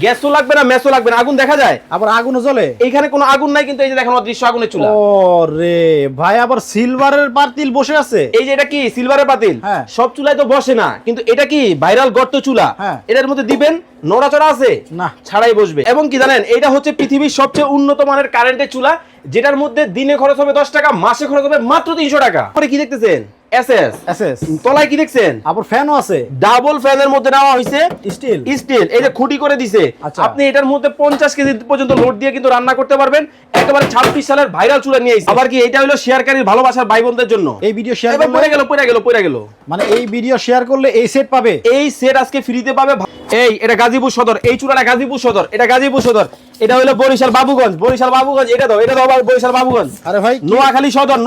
গ্যাসও লাগবে না, মেসও লাগবে না, আগুন দেখা যায়, আবার আগুনও জ্বলে। এইখানে কোনো আগুন নাই, কিন্তু এই যে দেখেন অদৃশ্য আগুনের চুলা। ওরে ভাই, আবার সিলভারের পাতিল বসে আছে। এই যে এটা কি সিলভারের পাতিল, হ্যাঁ। সব চুলায় তো বসে না, কিন্তু এটা কি ভাইরাল গর্ত চুলা। হ্যাঁ। এটার মধ্যে দিবেন, নড়াচড়া আছে না, ছাড়াই বসবে। এবং কি জানেন, এটা হচ্ছে পৃথিবীর সবচেয়ে উন্নত মানের কারেন্টের চুলা, যেটার মধ্যে দিনে খরচ হবে 10 টাকা, মাসে খরচ হবে মাত্র 300 টাকা। পরে কি দেখতেছেন, এসএস এসএস তলায় কি দেখছেন, আবার ফ্যানও আছে, ডাবল ফ্যানের মধ্যে নেওয়া হয়েছে স্টিল। স্টিল, এই যে খুঁটি করে দিছে। আচ্ছা। আপনি এটার মধ্যে 50 কেজি পর্যন্ত লোড দিয়ে কিন্তু রান্না করতে পারবেন। একেবারে 26 সালের ভাইরাল চুলা নিয়ে আইছে। আবার কি এটা হলো শেয়ারকারীর ভালোবাসার ভাই বোনদের জন্য। এই ভিডিও শেয়ার এবার করলে পড়ে গেল মানে এই ভিডিও শেয়ার করলে এই সেট পাবে। এই সেট আজকে ফ্রিতে পাবে। এই এটা গাজীপুর সদর, এই চুলাটা গাজীপুর সদর, এটা গাজীপুর সদর, এটা হলো বরিশাল বাবুগঞ্জ, এটা দাও বরিশাল বাবুগঞ্জ। আরে ভাই, নোয়াখালী সদর।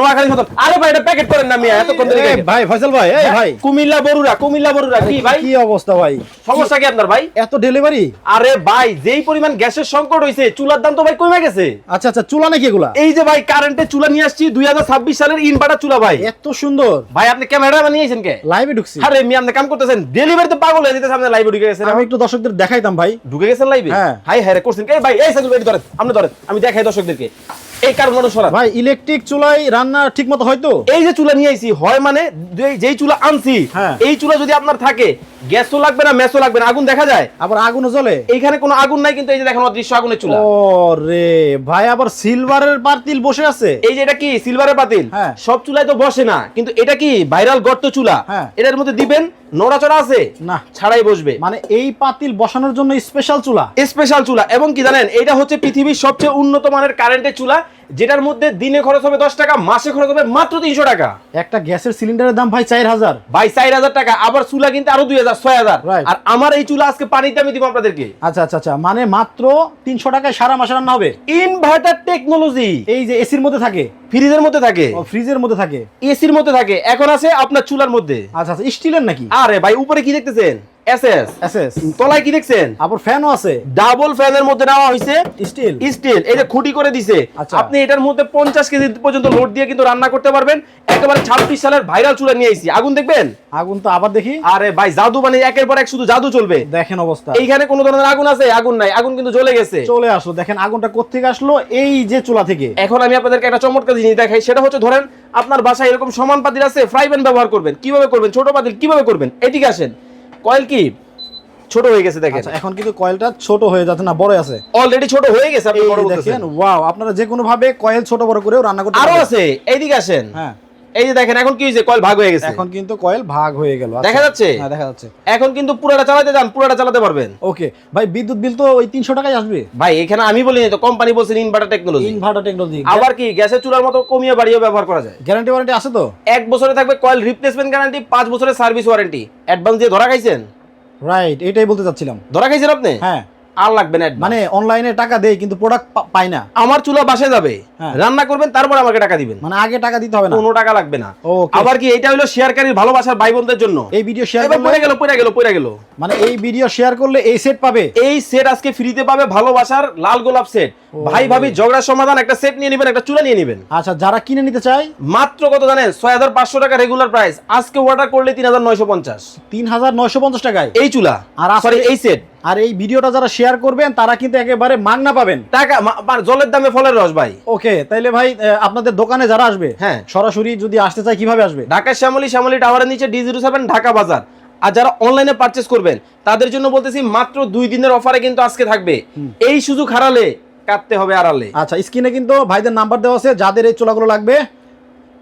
আরে ভাই এটা প্যাকেট করেন না মিয়া, এতক্ষণ ধরে এই ভাই ফয়সাল ভাই, এই ভাই কুমিল্লা বরুড়া কি ভাই, কি অবস্থা ভাই? সমস্যা কি আপনার ভাই? এত ডেলিভারি? আরে ভাই যেই পরিমাণ গ্যাসের সংকট হইছে, চুলার দাম তো ভাই কমে গেছে। আচ্ছা আচ্ছা, চুলা নাকি এগুলা? এই যে ভাই কারেন্টের চুলা নিয়ে আসছি, 2026 সালের ইনভার্টার চুলা ভাই। এত সুন্দর ভাই আপনি ক্যামেরা বানিয়েছেন কে? লাইভে ঢুকছি। আরে মিয়া আপনি কাম করতেছেন, ডেলিভারিতে পাগল হয়ে যেতেছে, আপনি লাইভে ঢুকে গেছেন। আমি একটু দর্শকদের দেখাইতাম ভাই। ঢুকে গেছেন লাইভে? হ্যাঁ। হাই হাই রে করছেন এই ভাই, এই সাইকেল ভাই ধরেন, আপনি ধরেন, আমি দেখাই দর্শকদেরকে এই কারণ মানুষ সরা। ভাই ইলেকট্রিক চুলায় রান্না ঠিকমতো হয় তো? এই যে চুলা নিয়ে আইছি, হয় মানে যেই চুলা আনছি, হ্যাঁ। এই চুলা যদি আপনার থাকে, গ্যাসও লাগবে না, মেসও লাগবে না, আগুন দেখা যায়, আবার আগুনও জ্বলে। এইখানে কোনো আগুন নাই, কিন্তু এই যে দেখেন অদৃশ্য আগুনের চুলা। ওরে ভাই, আবার সিলভারের পাতিল বসে আছে। এই যে এটা কি সিলভারের পাতিল, হ্যাঁ। সব চুলায় তো বসে না, কিন্তু এটা কি ভাইরাল গর্ত চুলা। হ্যাঁ। এটার মধ্যে দিবেন, নড়াচড়া আছে না, ছাড়াই বসবে। মানে এই পাতিল বসানোর জন্য স্পেশাল চুলা। স্পেশাল চুলা। এবং কি জানেন, এটা হচ্ছে পৃথিবীর সবচেয়ে উন্নত মানের কারেন্টের চুলা, যেটার মধ্যে দিনে খরচ হবে 10 টাকা, মাসে খরচ হবে মাত্র 300 টাকা। একটা গ্যাসের সিলিন্ডারের দাম ভাই 4000। ভাই 4000 টাকা, আবার চুলা কিন্তু আরো 2000 6000। Right. আর আমার এই চুলা আজকে পানিতে আমি দিব আপনাদেরকে। আচ্ছা আচ্ছা আচ্ছা, মানে মাত্র 300 টাকায় সারা মাস রান্না হবে। Inverter technology. এই যে এসির মধ্যে থাকে, ফ্রিজের মধ্যে থাকে, ফ্রিজের মধ্যে থাকে, এসির মধ্যে থাকে, এখন আছে আপনার চুলার মধ্যে। আচ্ছা আচ্ছা, স্টিলের নাকি? আরে ভাই উপরে কি দেখতেছেন, এসএস। এসএস তলায় কি দেখছেন, আবার ফ্যানও আছে, ডাবল ফ্যানের মধ্যে নেওয়া হয়েছে স্টিল। স্টিল, এই যে খুঁটি করে দিছে। আচ্ছা। আপনি এটার মধ্যে 50 কেজি পর্যন্ত লোড দিয়ে কিন্তু রান্না করতে পারবেন। একেবারে 26 সালের ভাইরাল চুলা নিয়ে আইছি। আগুন দেখবেন? আগুন তো আবার দেখি। আরে ভাই জাদু, মানে একের পর এক শুধু জাদু চলবে। দেখেন অবস্থা, এইখানে কোনো ধরনের আগুন আছে? আগুন নাই, আগুন কিন্তু জ্বলে গেছে। চলে আসলো। দেখেন আগুনটা কোত্থেকে আসলো, এই যে চুলা থেকে। এখন আমি আপনাদেরকে একটা চমৎকার জিনিস দেখাই, সেটা হচ্ছে ধরেন আপনার বাসায় এরকম সমান পাতিল আছে, ফ্রাই প্যান ব্যবহার করবেন, কিভাবে করবেন, ছোট পাতিল কিভাবে করবেন, এদিকে আসেন। কয়েল কি ছোট হয়ে গেছে দেখেন। আচ্ছা, এখন কিন্তু কয়েলটা ছোট হয়ে যাচ্ছে না, বড় আছে, অলরেডি ছোট হয়ে গেছে, আপনি বড় এই বলতেছেন। দেখেন, ওয়াও, আপনারা যে কোনো ভাবে কয়েল ছোট বড় করেও রান্না করতে আরো পারবেন। আছে, এইদিকে আসেন। হ্যাঁ, এই যে দেখেন এখন কি হয়েছে, কয়েল ভাগ হয়ে গেছে। এখন কিন্তু কয়েল ভাগ হয়ে গেল। আচ্ছা। দেখা যাচ্ছে? হ্যাঁ, দেখা যাচ্ছে। এখন কিন্তু পুরোটা চালাতে যান, পুরোটা চালাতে পারবেন। ওকে ভাই, বিদ্যুৎ বিল তো ওই 300 টাকায় আসবে ভাই এখানে আমি বলিনি তো, কোম্পানি বলছেন ইনভার্টার টেকনোলজি। Inverter technology. আবার কি গ্যাসের চুলার মতো কমিয়ে বাড়িয়ে ব্যবহার করা যায়। গ্যারান্টি ওয়ারেন্টি আছে তো? 1 বছরে থাকবে কয়েল রিপ্লেসমেন্ট গ্যারান্টি, 5 বছরের সার্ভিস ওয়ারেন্টি। অ্যাডভান্স দিয়ে ধরা খাইছেন? রাইট, এটাই বলতে চাচ্ছিলাম। ধরা খাইছেন আপনি? হ্যাঁ, আর লাগবে না advance। মানে অনলাইনে টাকা দেই কিন্তু প্রোডাক্ট পাই না। আমার চুলা বাসায় যাবে, হ্যাঁ। রান্না করবেন, তারপর আমাকে টাকা দিবেন। মানে আগে টাকা দিতে হবে না, কোনো টাকা লাগবে না। Okay. আবার কি এটা হলো শেয়ারকারীর ভালোবাসার ভাই বোনদের জন্য। এই ভিডিও শেয়ার এবার করলে পড়ে গেল। মানে এই ভিডিও শেয়ার করলে এই সেট পাবে। এই সেট আজকে ফ্রিতে পাবে, ভালোবাসার লাল গোলাপ সেট। ভাই ভাবি ঝগড়ার সমাধান, একটা সেট নিয়ে নেবেন, একটা চুলা নিয়ে নেবেন। আচ্ছা, যারা কিনে নিতে চায় মাত্র কত জানেন? 6500 টাকা রেগুলার প্রাইস, আজকে অর্ডার করলে 3950। 3950 টাকায় এই চুলা, আর সরি এই সেট। আর এই ভিডিওটা যারা শেয়ার করবেন তারা কিন্তু একেবারে মাগনা পাবেন। টাকা জলের দামে ফলের রস ভাই। ওকে, তাইলে ভাই আপনাদের দোকানে যারা আসবে, হ্যাঁ, সরাসরি যদি আসতে চায় কিভাবে আসবে? ঢাকা শ্যামলী টাওয়ারের নিচে D07 ঢাকা বাজার। আর যারা অনলাইনে পারচেজ করবেন তাদের জন্য বলতেছি, মাত্র 2 দিনের অফারে কিন্তু আজকে থাকবে। এই সুযোগ হারালে কাটতে হবে আড়ালে। আচ্ছা, স্ক্রিনে কিন্তু ভাইদের নাম্বার দেওয়া আছে, যাদের এই চুলাগুলো লাগবে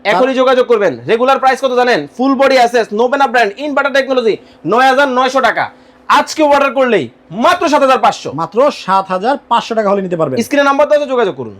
এখনই যোগাযোগ করবেন। রেগুলার প্রাইস কত জানেন? ফুল বডি অ্যাসেস নোবেনা ব্র্যান্ড ইনভার্টার টেকনোলজি 9900 টাকা। আজকে অর্ডার করলেই মাত্র 7500। মাত্র 7500 টাকা হলে নিতে পারবেন। স্ক্রিনে নাম্বার দেওয়া আছে, যোগাযোগ করুন।